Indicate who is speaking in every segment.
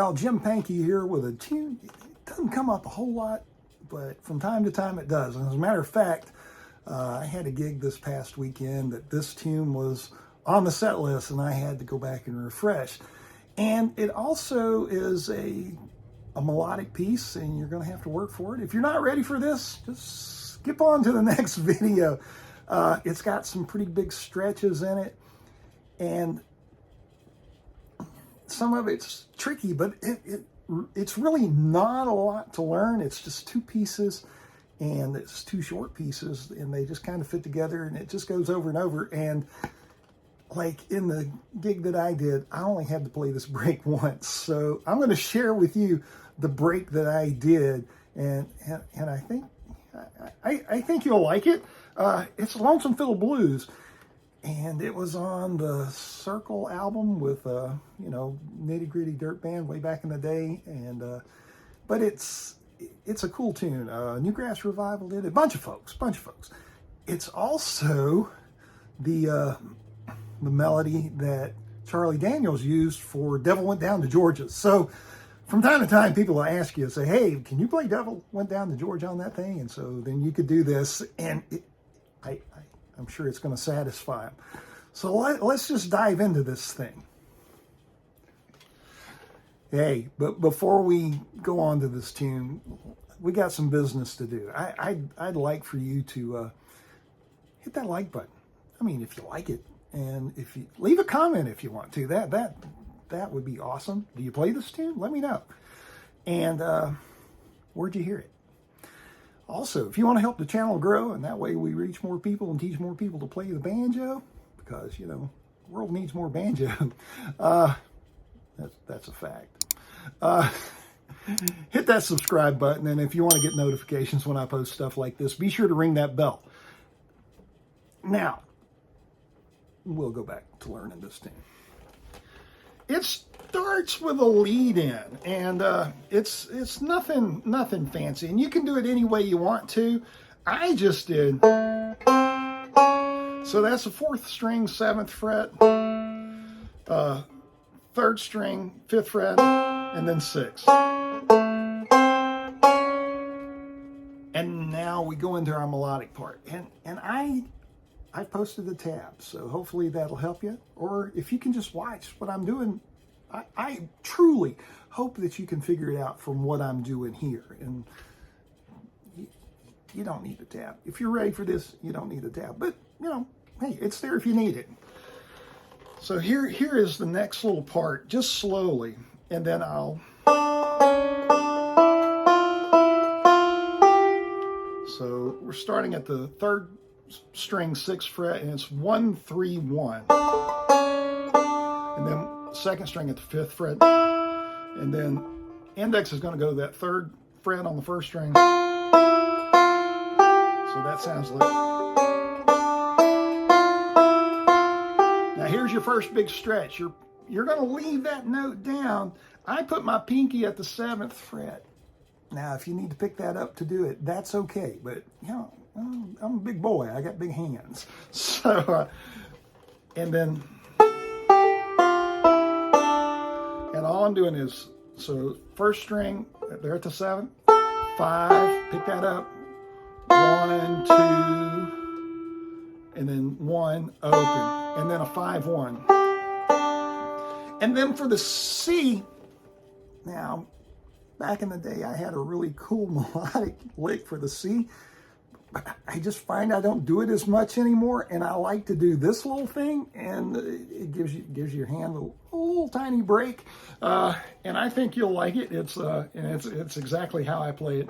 Speaker 1: Well, Jim Pankey here with a tune. It doesn't come up a whole lot, but from time to time it does. And as a matter of fact, I had a gig this past weekend that this tune was on the set list, and I had to go back and refresh. And it also is a melodic piece, and you're going to have to work for it. If you're not ready for this, just skip on to the next video. It's got some pretty big stretches in it, and some of it's tricky, but it's really not a lot to learn. It's just two pieces, and it's two short pieces, and they just kind of fit together, and it just goes over and over. And like in the gig that I did, I only had to play this break once. So I'm going to share with you the break that I did, and I think you'll like it. It's Lonesome Fiddle Blues, and it was on the Circle album with Nitty Gritty Dirt Band way back in the day. And but it's a cool tune. Newgrass Revival did it. Bunch of folks. It's also the melody that Charlie Daniels used for Devil Went Down to Georgia. So from time to time, people will ask you, say, hey, can you play Devil Went Down to Georgia on that thing? And so then you could do this, and I'm sure it's going to satisfy them. So let's just dive into this thing. Hey, but before we go on to this tune, we got some business to do. I'd like for you to hit that like button. I mean, if you like it, and if you leave a comment if you want to, that would be awesome. Do you play this tune? Let me know. And where'd you hear it? Also, if you want to help the channel grow, and that way we reach more people and teach more people to play the banjo, because the world needs more banjo. That's a fact. Hit that subscribe button, and if you want to get notifications when I post stuff like this, be sure to ring that bell. Now, we'll go back to learning this tune. It starts with a lead in, and it's nothing fancy, and you can do it any way you want to. I just did. So that's the 4th string, 7th fret, 3rd string, 5th fret, and then 6. And now we go into our melodic part, and I posted the tab, so hopefully that'll help you. Or if you can just watch what I'm doing, I truly hope that you can figure it out from what I'm doing here. And you don't need the tab. If you're ready for this, you don't need the tab. But, hey, it's there if you need it. So here is the next little part, just slowly, and then I'll... So we're starting at the 3rd string, 6th fret, and it's 1, 3, 1. And then 2nd string at the 5th fret, and then index is going to go to that 3rd fret on the 1st string. So that sounds like... Now here's your first big stretch. You're going to leave that note down. I put my pinky at the 7th fret. Now if you need to pick that up to do it, that's okay. But I'm a big boy. I got big hands. So and then... And all I'm doing is, so 1st string, there at the 7th, 5, pick that up, 1, 2, and then 1, open, and then a 5, 1. And then for the C, now, back in the day, I had a really cool melodic lick for the C, but I just find I don't do it as much anymore, and I like to do this little thing, and it gives your hand a little tiny break, and I think you'll like it. It's exactly how I play it.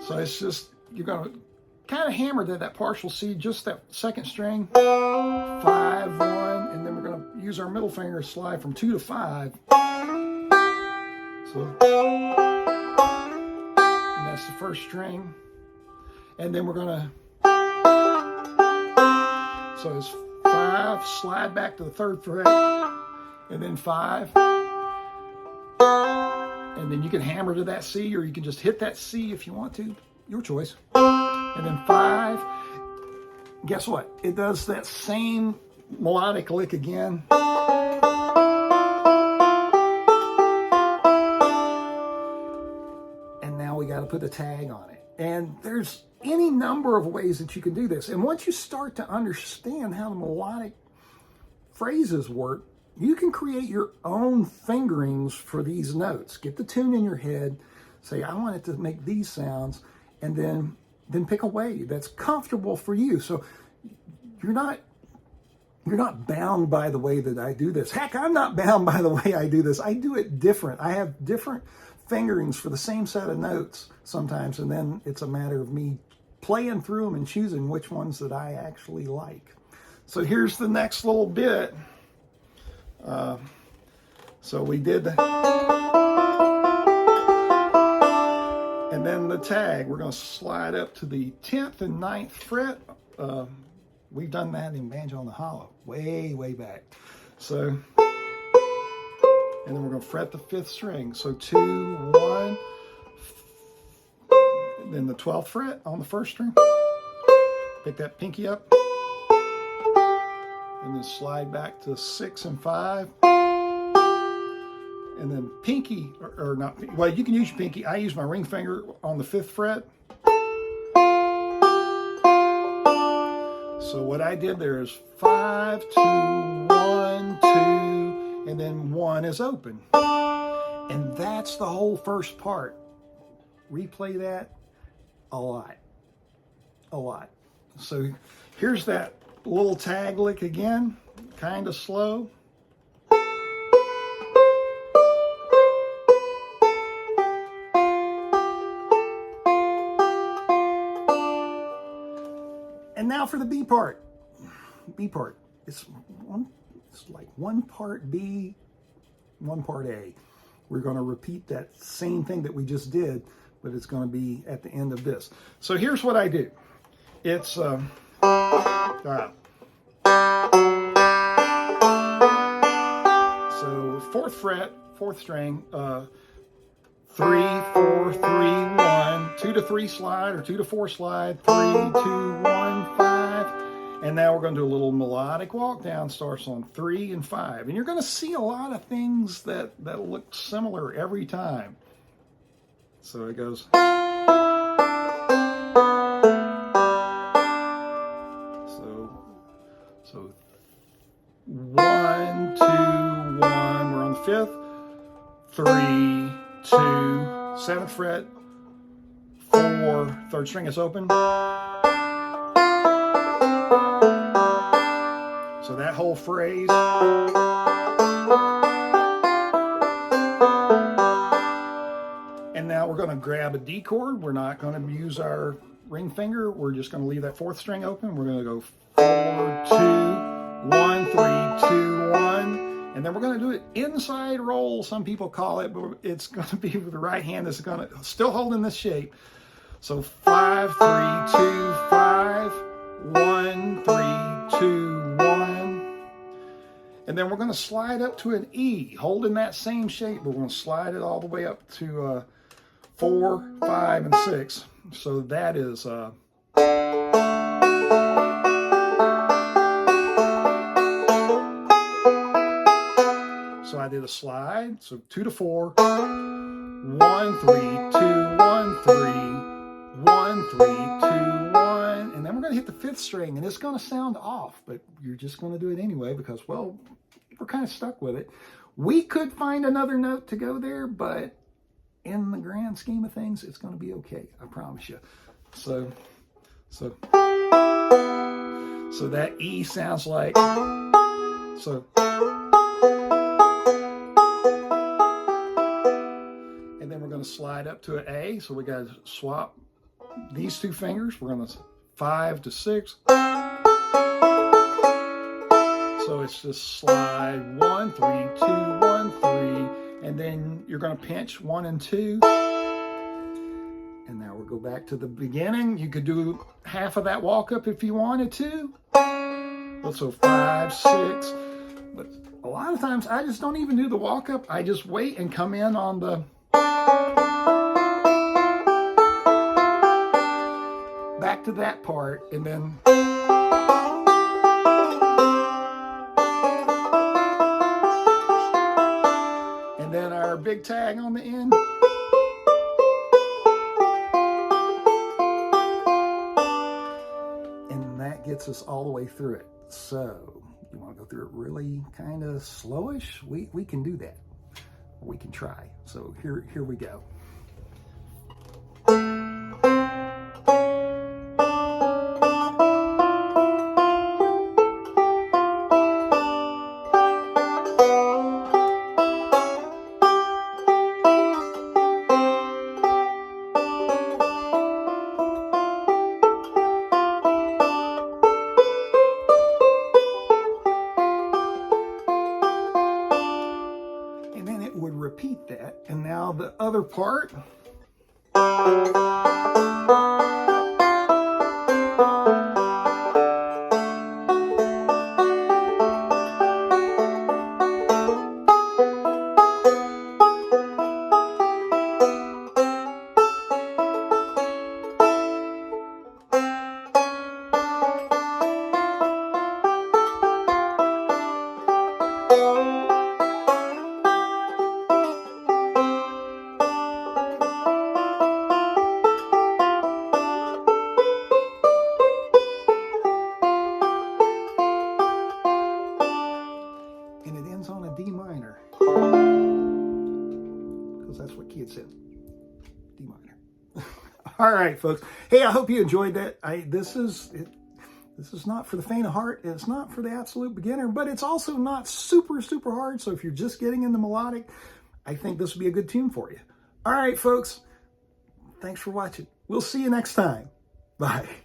Speaker 1: So it's just, you're gonna kind of hammer to that partial C, just that 2nd string, 5, 1, and then we're gonna use our middle finger to slide from 2 to 5. So. That's the 1st string, and then we're gonna, so it's 5, slide back to the 3rd fret, and then 5, and then you can hammer to that C, or you can just hit that C if you want to, your choice, and then 5. Guess what? It does that same melodic lick again. got to put a tag on it. And there's any number of ways that you can do this. And once you start to understand how the melodic phrases work, you can create your own fingerings for these notes. Get the tune in your head, say, I want it to make these sounds, and then pick a way that's comfortable for you. So you're not bound by the way that I do this. Heck, I'm not bound by the way I do this. I do it different. I have different fingerings for the same set of notes sometimes, and then it's a matter of me playing through them and choosing which ones that I actually like. So here's the next little bit. So we did the, and then the tag, we're going to slide up to the 10th and 9th fret. We've done that in Banjo on the Hollow, way, way back. So, and then we're going to fret the 5th string. So 2, 1, and then the 12th fret on the 1st string. Pick that pinky up, and then slide back to 6 and 5. And then pinky, or not, well, you can use your pinky. I use my ring finger on the 5th fret. So what I did there is 5, 2, 1, 2, and then 1 is open. And that's the whole first part. Replay that a lot. A lot. So here's that little tag lick again, kind of slow. And now for the B part. B part. It's like 1 part B, 1 part A. We're going to repeat that same thing that we just did, but it's going to be at the end of this. So here's what I do. It's so 4th fret, 4th string, 3, 4, 3, 1, 2 to 3 slide or 2 to 4 slide, 3, 2, 1, 5. And now we're going to do a little melodic walk down, starts on 3 and 5. And you're going to see a lot of things that look similar every time. So it goes. So 1, 2, 1, we're on the 5th, 3, 2, 7th fret, 4, 3rd string is open. So that whole phrase. And now we're going to grab a D chord. We're not going to use our ring finger. We're just going to leave that 4th string open. We're going to go 4, 2, 1, 3, 2, 1. And then we're going to do it inside roll, some people call it, but it's going to be with the right hand that's going to, still holding this shape. So 5, 3, 2, 5, 1, 3, 2, 1. And then we're going to slide up to an E, holding that same shape. We're going to slide it all the way up to 4, 5, and 6. So that is so I did a slide, so 2 to 4, 1, 3, 2, 1, 3, 1, 3, 2, 1, and then we're going to hit the 5th string, and it's going to sound off, but you're just going to do it anyway because, well, we're kind of stuck with it. We could find another note to go there, but in the grand scheme of things, it's going to be okay. I promise you. So that E sounds like so. And then we're going to slide up to an A. So we got to swap these 2 fingers. We're going to 5 to 6. So it's just slide 1, 3, 2, 1, 3, and then you're going to pinch 1 and 2. And now we'll go back to the beginning. You could do half of that walk up if you wanted to. So 5, 6. But a lot of times I just don't even do the walk up. I just wait and come in on the back to that part, and then our big tag on the end. gets us all the way through it. So you want to go through it really kind of slowish? We can do that. We can try. So here we go. And then it would repeat that. And now the other part. And it ends on a D minor, because that's what kids said, D minor. All right, folks. Hey, I hope you enjoyed that. This is not for the faint of heart. It's not for the absolute beginner, but it's also not super, super hard. So if you're just getting into melodic, I think this would be a good tune for you. All right, folks. Thanks for watching. We'll see you next time. Bye.